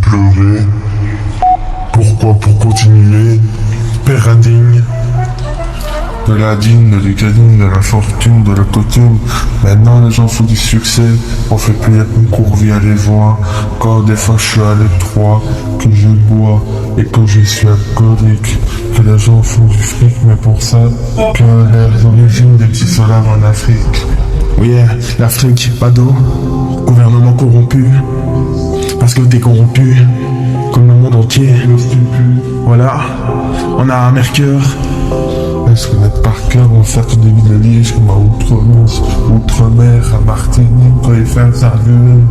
pleurer. Pourquoi? Pour continuer. Père indigne. De la dîme, de l'Ukraine, de la fortune, de la coutume. Maintenant les gens font du succès. On fait plus les concours via les voix. Quand des fois je suis à l'étroit, que je bois et que je suis alcoolique. Que les gens font du fric, mais pour ça, que les origines des petits soldats en Afrique. Oui, l'Afrique, pas d'eau. Gouvernement corrompu. Parce que t'es corrompu. Comme le monde entier. Voilà. On a un Mercure. Est-ce qu'on est par cœur, on fait des villes de Liège comme à Outre-Manche, Outre-mer, à Martinique, quand il fait sa gueule.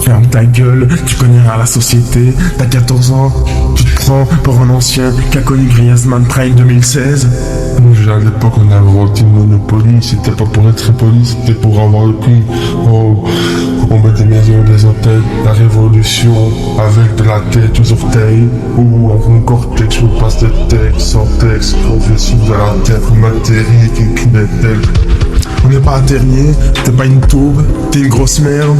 Ferme ta gueule, tu connais rien à la société, t'as 14 ans, tu te prends pour un ancien qui a connu Griezmann Prime 2016. Nous, à l'époque, on a inventé le Monopoly, c'était pas pour être poli, c'était pour avoir le prix. Oh, on met des maisons, des hôtels, la révolution, avec de la tête aux orteils, ou un cortex, on passe de texte, sans texte, progressif de la terre, matériel qui crie. On n'est pas un terrier, t'es pas une toube, t'es une grosse merde.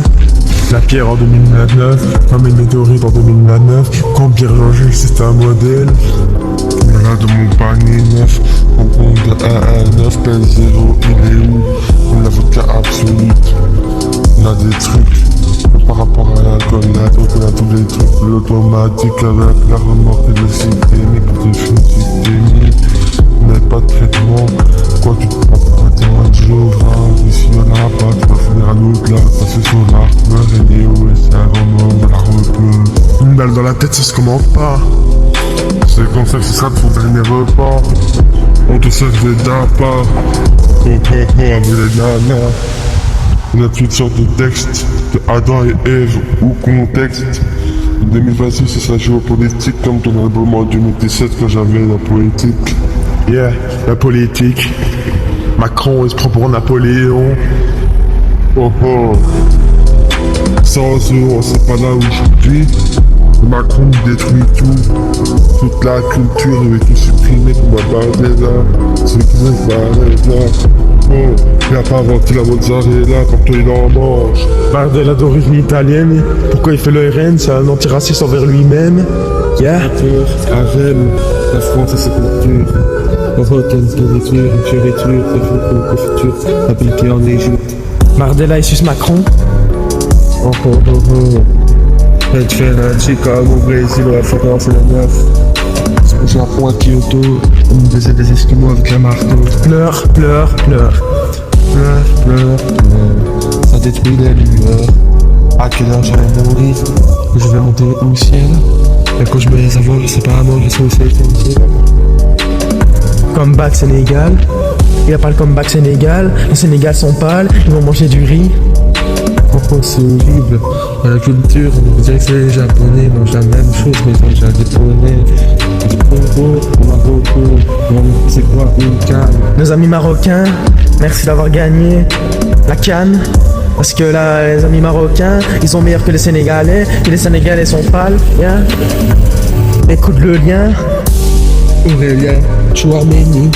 La pierre en 2029, comme une météorite en 2029, quand Pierre Jean-Jules c'était un modèle. Voilà de mon panier neuf, on compte de 1 à 9, pèse 0, il est où? On a l'avocat absolu. On a des trucs par rapport à l'alcool, on a tous les trucs, l'automatique avec la remorque et le systémique, le systémique, mais pas de traitement. Quoi tu te prends pour un témoin de jour, ici on a pas, tu vas finir à l'autre là, passer sur l'arbre, et où et c'est un remords de la repose. Une balle dans la tête, ça se commente pas. C'est comme ça que ce sera ton dernier repas. On te sert des dapas. Avec les nanas. On a toutes sortes de textes, de Adam et Ève ou contexte. 2026, ce sera géopolitique comme ton album en 2017 quand j'avais la poétique. Yeah, la politique. Macron, il se prend pour Napoléon. Oh oh. Sans eux, on sait pas là aujourd'hui. Macron détruit tout. Toute la culture avait tout supprimé comme un Bardella. C'est qui c'est Bardella. Oh, il a pas inventé la mozzarella, pour toi il en mange. Bardella d'origine italienne, pourquoi il fait le RN? C'est un antiraciste envers lui-même. Yeah. Arène, la France et sa culture. Quelle nourriture, une fioriture, ça fait comme confiture, appliquée en Égypte. Bardella, il suce Macron. Oh oh oh oh. Elle fait un Chicago au Brésil, la France et la neuf. Au Japon à Kyoto, on faisait des Esquimaux avec un marteau. Pleure, pleure, pleure. Pleure, pleure, pleure. Ça détruit les lueurs. À quelle heure je vais mourir? Je vais monter au ciel. Et quand je vais les avoir, je sais pas avant, je sais où c'est. Comeback Sénégal. Il n'y a pas le comeback Sénégal. Les Sénégal sont pâles, ils vont manger du riz. Oh, c'est horrible. Dans la culture, on dirait que c'est les Japonais mangent la même chose, mais ils mangent des Japonais. Du Congo, au Marocco, c'est quoi une canne? Nos amis marocains, merci d'avoir gagné la canne. Parce que là, les amis marocains, ils sont meilleurs que les Sénégalais. Et les Sénégalais sont pâles. Yeah. Écoute le lien. Aurélien, Chouarméni.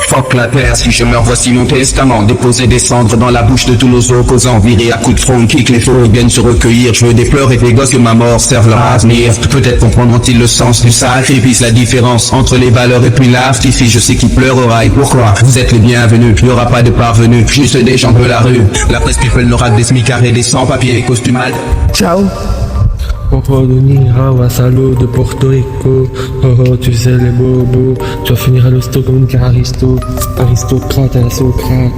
Fuck la terre, si je meurs, voici mon testament. Déposer des cendres dans la bouche de tous nos opposants. Virer à coups de front, kick les faux, ils viennent se recueillir. Je veux des pleurs et des gosses que ma mort serve leur avenir. Peut-être comprendront-ils le sens du sacrifice, la différence entre les valeurs et puis l'artifice. Je sais qui pleurera et pourquoi. Vous êtes les bienvenus, il n'y aura pas de parvenus, juste des gens de la rue. La presse people n'aura que des smicards et des sans-papiers, costumal. Ciao. Papa de Nira, Wassalo de Porto Rico. Oh oh, tu sais les bobos. Tu vas finir à l'hosto comme une aristocrate à la Socrate.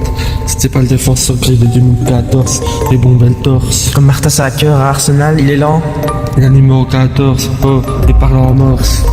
C'était pas le défenseur gris de 2014. Les bombes le torse. Comme Martha Sacker à Arsenal, il est lent. Il a numéro 14. Oh, et par en morse.